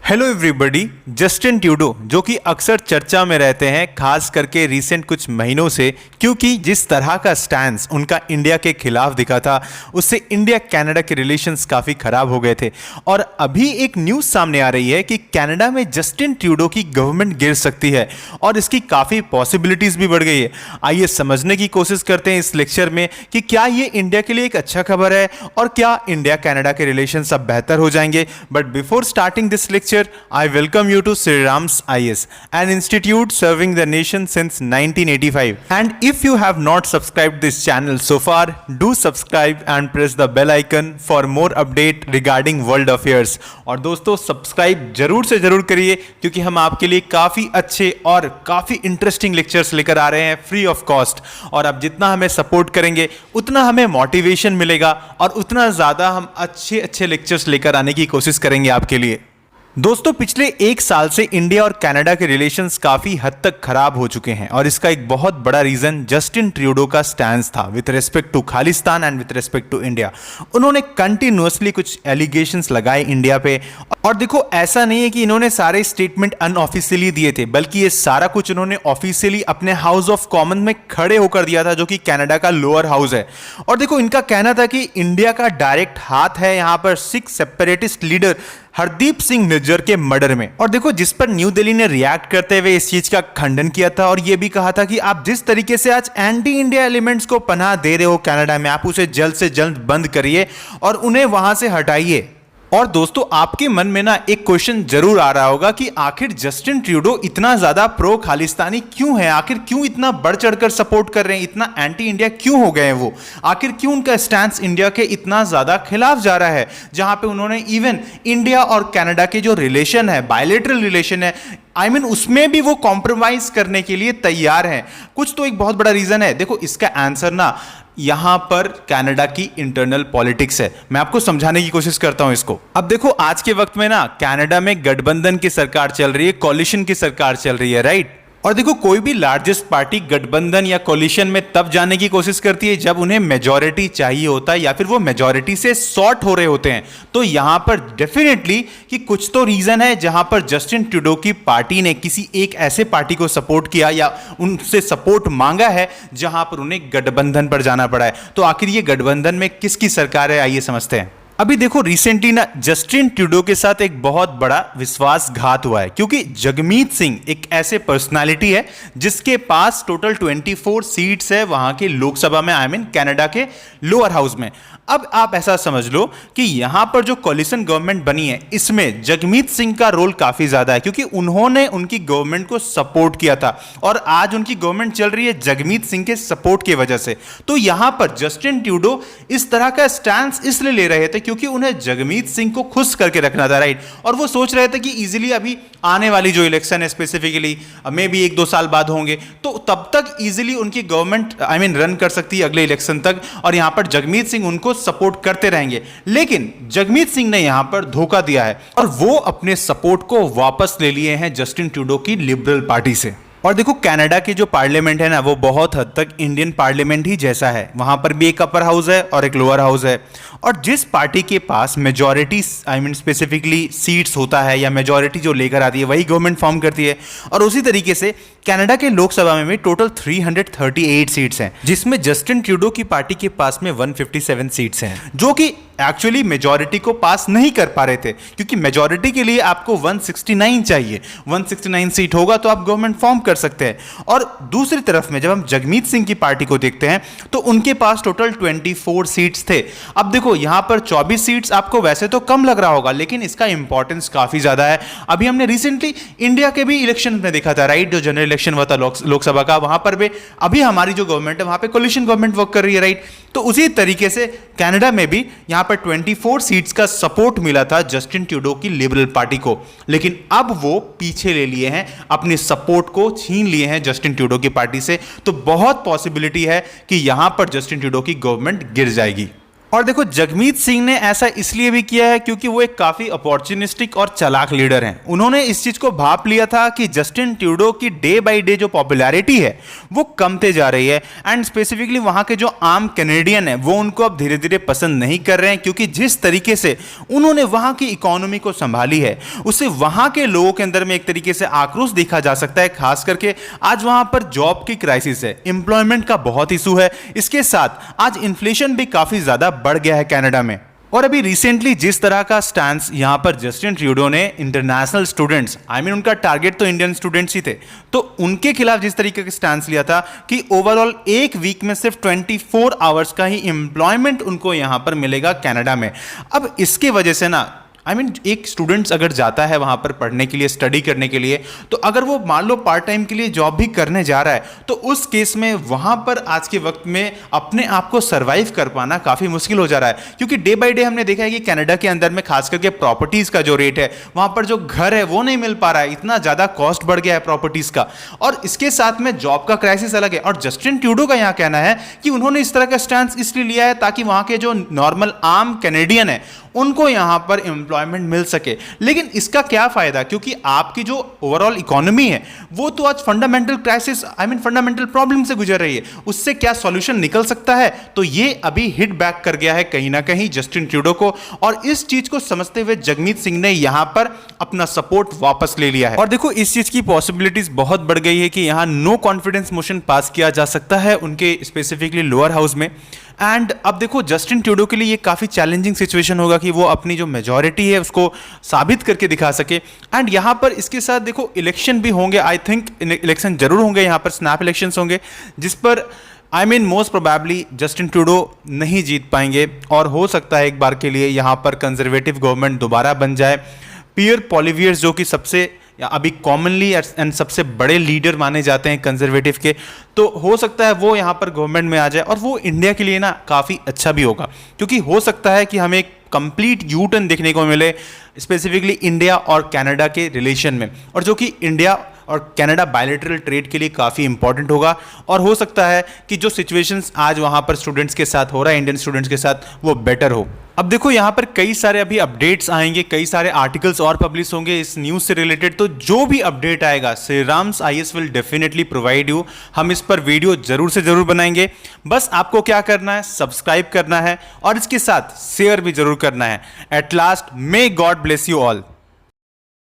Hello everybody. Justin Trudeau जो कि अक्सर चर्चा में रहते हैं, खास करके रीसेंट कुछ महीनों से, क्योंकि जिस तरह का स्टैंड उनका इंडिया के खिलाफ दिखा था उससे इंडिया कनाडा के रिलेशंस काफ़ी ख़राब हो गए थे। और अभी एक न्यूज़ सामने आ रही है कि कनाडा में जस्टिन ट्रूडो की गवर्नमेंट गिर सकती है और इसकी काफ़ी पॉसिबिलिटीज़ भी बढ़ गई है। आइए समझने की कोशिश करते हैं इस लेक्चर में कि क्या ये इंडिया के लिए एक अच्छा खबर है और क्या इंडिया कनाडा के रिलेशंस अब बेहतर हो जाएंगे। But before starting this lecture, I welcome you to Sri Ram's IS, an institute serving the nation since 1985. And if you have not subscribed this channel so far, do subscribe and press the bell icon for more update regarding world affairs. और दोस्तों subscribe जरूर से जरूर करिए, क्योंकि हम आपके लिए काफ़ी अच्छे और काफ़ी इंटरेस्टिंग लेक्चर्स लेकर आ रहे हैं फ्री ऑफ कॉस्ट। और आप जितना हमें सपोर्ट करेंगे उतना हमें मोटिवेशन मिलेगा और उतना ज़्यादा हम अच्छे अच्छे लेक्चर्स लेकर आने की कोशिश करेंगे आपके लिए। दोस्तों पिछले एक साल से इंडिया और कनाडा के रिलेशंस काफ़ी हद तक खराब हो चुके हैं और इसका एक बहुत बड़ा रीज़न जस्टिन ट्रूडो का स्टैंड था with respect to Khalistan and with respect to India. उन्होंने कंटिन्यूसली कुछ एलिगेशंस लगाए इंडिया पे। और देखो ऐसा नहीं है कि इन्होंने सारे स्टेटमेंट अनऑफिशियली दिए थे, बल्कि ये सारा कुछ इन्होंने ऑफिशियली अपने हाउस ऑफ कॉमन में खड़े होकर दिया था, जो कि कनाडा का लोअर हाउस है। और देखो इनका कहना था कि इंडिया का डायरेक्ट हाथ है यहाँ पर सिख सेपरेटिस्ट लीडर हरदीप सिंह निज्जर के मर्डर में। और देखो जिस पर न्यू दिल्ली ने रिएक्ट करते हुए इस चीज का खंडन किया था और यह भी कहा था कि आप जिस तरीके से आज एंटी इंडिया एलिमेंट्स को पनाह दे रहे हो कनाडा में, आप उसे जल्द से जल्द बंद करिए और उन्हें वहां से हटाइए। और दोस्तों आपके मन में ना एक क्वेश्चन जरूर आ रहा होगा कि आखिर जस्टिन ट्रूडो इतना ज्यादा प्रो खालिस्तानी क्यों है, आखिर क्यों इतना बढ़ चढ़कर सपोर्ट कर रहे हैं, इतना एंटी इंडिया क्यों हो गए हैं वो, आखिर क्यों उनका स्टैंड इंडिया के इतना ज्यादा खिलाफ जा रहा है, जहां पे उन्होंने इवन इंडिया और कनाडा के जो रिलेशन है, बायलैटरल रिलेशन है, उसमें भी वो कॉम्प्रोमाइज करने के लिए तैयार हैं। कुछ तो एक बहुत बड़ा रीजन है। देखो इसका आंसर ना यहां पर कनाडा की इंटरनल पॉलिटिक्स है। मैं आपको समझाने की कोशिश करता हूं इसको। अब देखो आज के वक्त में ना कनाडा में गठबंधन की सरकार चल रही है, कॉलिशन की सरकार चल रही है, राइट। और देखो कोई भी लार्जेस्ट पार्टी गठबंधन या कोलिशन में तब जाने की कोशिश करती है जब उन्हें मेजॉरिटी चाहिए होता है या फिर वो मेजॉरिटी से शॉर्ट हो रहे होते हैं। तो यहां पर डेफिनेटली कि कुछ तो रीजन है जहां पर जस्टिन ट्रूडो की पार्टी ने किसी एक ऐसे पार्टी को सपोर्ट किया या उनसे सपोर्ट मांगा है जहां पर उन्हें गठबंधन पर जाना पड़ा है। तो आखिर ये गठबंधन में किसकी सरकार है, आइए समझते हैं। अभी देखो रिसेंटली ना जस्टिन ट्रूडो के साथ एक बहुत बड़ा विश्वासघात हुआ है, क्योंकि जगमीत सिंह एक ऐसे पर्सनालिटी है जिसके पास टोटल 24 सीट्स है वहां के लोकसभा में, कनाडा के लोअर हाउस में। अब आप ऐसा समझ लो कि यहां पर जो कोलिशन गवर्नमेंट बनी है इसमें जगमीत सिंह का रोल काफी ज्यादा है, क्योंकि उन्होंने उनकी गवर्नमेंट को सपोर्ट किया था और आज उनकी गवर्नमेंट चल रही है जगमीत सिंह के सपोर्ट की वजह से। तो यहां पर जस्टिन ट्रूडो इस तरह का स्टैंड इसलिए ले रहे थे क्योंकि उन्हें जगमीत सिंह को खुश करके रखना था, राइट। और वो सोच रहे थे कि इजीली अभी आने वाली जो इलेक्शन है स्पेसिफिकली मे बी 1-2 साल बाद होंगे, तो तब तक इजीली उनकी गवर्नमेंट रन कर सकती है अगले इलेक्शन तक, और यहां पर जगमीत सिंह उनको सपोर्ट करते रहेंगे। लेकिन जगमीत सिंह ने यहां पर धोखा दिया है और वो अपने सपोर्ट को वापस ले लिए हैं जस्टिन ट्रूडो की लिबरल पार्टी से। और देखो कनाडा की जो पार्लियामेंट है ना वो बहुत हद तक इंडियन पार्लियामेंट ही जैसा है, वहां पर भी एक अपर हाउस है और एक लोअर हाउस है। और जिस पार्टी के पास मेजॉरिटी स्पेसिफिकली सीट्स होता है या मेजॉरिटी जो लेकर आती है वही गवर्नमेंट फॉर्म करती है। और उसी तरीके से कनाडा के लोकसभा में भी टोटल 338 सीट्स हैं, जिसमें जस्टिन ट्रूडो की पार्टी के पास में 157 सीट्स हैं, जो कि एक्चुअली मेजॉरिटी को पास नहीं कर पा रहे थे, क्योंकि मेजॉरिटी के लिए आपको 169 चाहिए। 169 सीट होगा तो आप गवर्नमेंट फॉर्म कर सकते हैं। और दूसरी तरफ में जब हम जगमीत सिंह की पार्टी को देखते हैं तो उनके पास टोटल 24 सीट्स थे। अब देखो यहां पर 24 सीट्स आपको वैसे तो कम लग रहा होगा, लेकिन इसका इंपॉर्टेंस काफी ज्यादा है। अभी हमने रिसेंटली इंडिया के भी इलेक्शन में देखा था, राइट, जो जनरल इलेक्शन हुआ था लोकसभा का, वहां पर भी अभी हमारी जो गवर्नमेंट है वहां पे कोलिशन गवर्नमेंट वर्क कर रही है, राइट। तो उसी तरीके से कनाडा में भी यहां पर 24 सीट्स का सपोर्ट मिला था जस्टिन ट्रूडो की लिबरल पार्टी को, लेकिन अब वो पीछे ले लिए हैं, अपने सपोर्ट को छीन लिए हैं जस्टिन ट्रूडो की पार्टी से। तो बहुत पॉसिबिलिटी है कि यहां पर जस्टिन ट्रूडो की गवर्नमेंट गिर जाएगी। और देखो जगमीत सिंह ने ऐसा इसलिए भी किया है क्योंकि वो एक काफी अपॉर्चुनिस्टिक और चालाक लीडर हैं। उन्होंने इस चीज को भाप लिया था कि जस्टिन ट्रूडो की डे बाय डे जो पॉपुलैरिटी है वो कमते जा रही है, एंड स्पेसिफिकली वहां के जो आम कैनेडियन है वो उनको अब धीरे धीरे पसंद नहीं कर रहे हैं, क्योंकि जिस तरीके से उन्होंने वहां की इकोनॉमी को संभाली है उससे वहां के लोगों के अंदर में एक तरीके से आक्रोश देखा जा सकता है। खास करके आज वहां पर जॉब की क्राइसिस है, एम्प्लॉयमेंट का बहुत इशू है, इसके साथ आज इन्फ्लेशन भी काफी ज्यादा बढ़ गया है कनाडा में। और अभी रिसेंटली जिस तरह का स्टैंस यहां पर जस्टिन ट्रूडो ने इंटरनेशनल स्टूडेंट्स, उनका टारगेट तो इंडियन स्टूडेंट्स ही थे, तो उनके खिलाफ जिस तरीके का स्टैंस लिया था कि ओवरऑल एक वीक में सिर्फ 24 आवर्स का ही एम्प्लॉयमेंट उनको यहां पर मिलेगा कनाडा में। अब इसके वजह से ना एक स्टूडेंट्स अगर जाता है वहां पर पढ़ने के लिए, स्टडी करने के लिए, तो अगर वो मान लो पार्ट टाइम के लिए जॉब भी करने जा रहा है तो उस केस में वहां पर आज के वक्त में अपने आप को सर्वाइव कर पाना काफी मुश्किल हो जा रहा है। क्योंकि डे बाय डे हमने देखा है कि कनाडा के अंदर में खास करके प्रॉपर्टीज का जो रेट है, वहां पर जो घर है वो नहीं मिल पा रहा है, इतना ज्यादा कॉस्ट बढ़ गया है प्रॉपर्टीज का, और इसके साथ में जॉब का क्राइसिस अलग है। और जस्टिन ट्रूडो का यहां कहना है कि उन्होंने इस तरह का स्टैंड इसलिए लिया है ताकि वहां के जो नॉर्मल आम कैनेडियन है उनको यहां पर एम्प्लॉयमेंट मिल सके। लेकिन इसका क्या फायदा, क्योंकि आपकी जो ओवरऑल इकोनॉमी है वो तो आज फंडामेंटल क्राइसिस फंडामेंटल प्रॉब्लम से गुजर रही है, उससे क्या सॉल्यूशन निकल सकता है? तो ये अभी हिट बैक कर गया है कहीं ना कहीं जस्टिन ट्रूडो को, और इस चीज को समझते हुए जगमीत सिंह ने यहां पर अपना सपोर्ट वापस ले लिया है। और देखो इस चीज की पॉसिबिलिटीज बहुत बढ़ गई है कि यहां नो कॉन्फिडेंस मोशन पास किया जा सकता है उनके स्पेसिफिकली लोअर हाउस में। एंड अब देखो जस्टिन ट्रूडो के लिए ये काफ़ी चैलेंजिंग सिचुएशन होगा कि वो अपनी जो मेजॉरिटी है उसको साबित करके दिखा सके। एंड यहाँ पर इसके साथ देखो इलेक्शन भी होंगे, आई थिंक इलेक्शन जरूर होंगे, यहाँ पर स्नैप इलेक्शंस होंगे जिस पर मोस्ट प्रोबेबली जस्टिन ट्रूडो नहीं जीत पाएंगे, और हो सकता है एक बार के लिए यहाँ पर कंजर्वेटिव गवर्नमेंट दोबारा बन जाए। पियर पॉलिवियर्स जो कि सबसे अभी कॉमनली एंड सबसे बड़े लीडर माने जाते हैं कंजर्वेटिव के, तो हो सकता है वो यहाँ पर गवर्नमेंट में आ जाए, और वो इंडिया के लिए ना काफ़ी अच्छा भी होगा, क्योंकि हो सकता है कि हमें एक कंप्लीट यू टर्न देखने को मिले स्पेसिफिकली इंडिया और कनाडा के रिलेशन में, और जो कि इंडिया और कनाडा बायलैटरल ट्रेड के लिए काफ़ी इंपॉर्टेंट होगा। और हो सकता है कि जो सिचुएशंस आज वहाँ पर स्टूडेंट्स के साथ हो रहा है, इंडियन स्टूडेंट्स के साथ, वो बेटर हो। अब देखो यहाँ पर कई सारे अभी अपडेट्स आएंगे, कई सारे आर्टिकल्स और पब्लिश होंगे इस न्यूज़ से रिलेटेड, तो जो भी अपडेट आएगा श्रीराम्स IAS will definitely provide you. हम इस पर वीडियो जरूर से जरूर बनाएंगे, बस आपको क्या करना है, सब्सक्राइब करना है और इसके साथ शेयर भी जरूर करना है। At last may God bless you all.